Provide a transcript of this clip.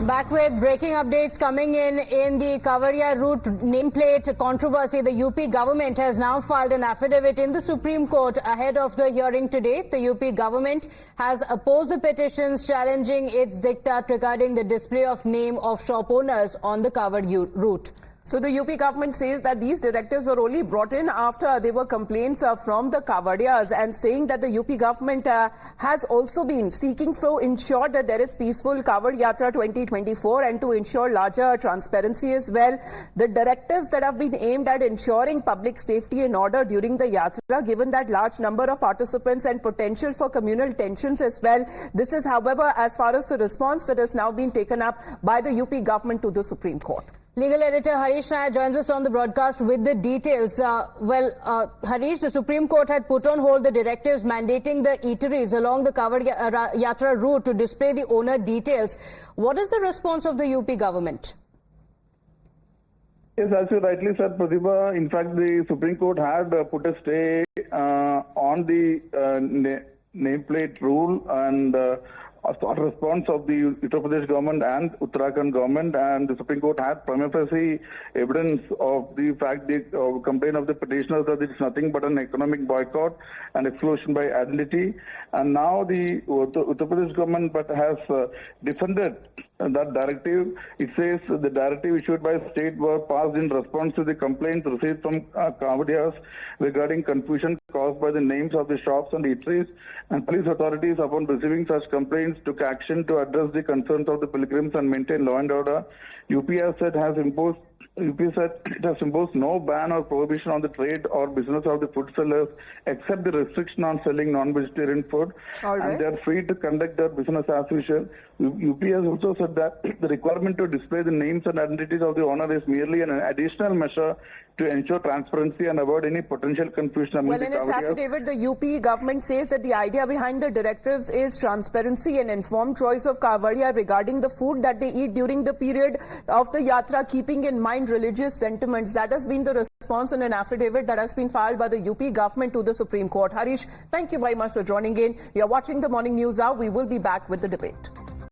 Back with breaking updates coming in the Kavadia route nameplate controversy. The UP government has now filed an affidavit in the Supreme Court ahead of the hearing today. The UP government has opposed the petitions challenging its diktat regarding the display of name of shop owners on the covered route. So the UP government says that these directives were only brought in after there were complaints from the Kavadias, and saying that the UP government has also been seeking to ensure that there is peaceful Kavod Yatra 2024 and to ensure larger transparency as well. The directives that have been aimed at ensuring public safety and order during the Yatra, given that large number of participants and potential for communal tensions as well. This is, however, as far as the response that has now been taken up by the UP government to the Supreme Court. Legal editor Harish Nair joins us on the broadcast with the details. Harish, the Supreme Court had put on hold the directives mandating the eateries along the Kavod Yatra route to display the owner details. What is the response of the UP government? Yes, as you rightly said, Pratibha, in fact, the Supreme Court had put a stay on the nameplate rule and a response of the Uttar Pradesh government and Uttarakhand government, and the Supreme Court had prima facie evidence of the fact the complaint of the petitioners that it is nothing but an economic boycott and exclusion by identity. And now the Uttar Pradesh government has defended that directive. It says the directive issued by the state were passed in response to the complaints received from Kavadias regarding confusion caused by the names of the shops and eateries, and police authorities, upon receiving such complaints, took action to address the concerns of the pilgrims and maintain law and order. UP said it has imposed no ban or prohibition on the trade or business of the food sellers except the restriction on selling non-vegetarian food. And they are free to conduct their business as usual. UP has also said that the requirement to display the names and identities of the owner is merely an additional measure to ensure transparency and avoid any potential confusion among the Kavadias. Well, in its affidavit, the UP government says that the idea behind the directives is transparency and informed choice of Kavadia regarding the food that they eat during the period of the Yatra, keeping in mind religious sentiments. That has been the response in an affidavit that has been filed by the UP government to the Supreme Court. Harish, thank you very much for joining in. You're watching the Morning News Hour. We will be back with the debate.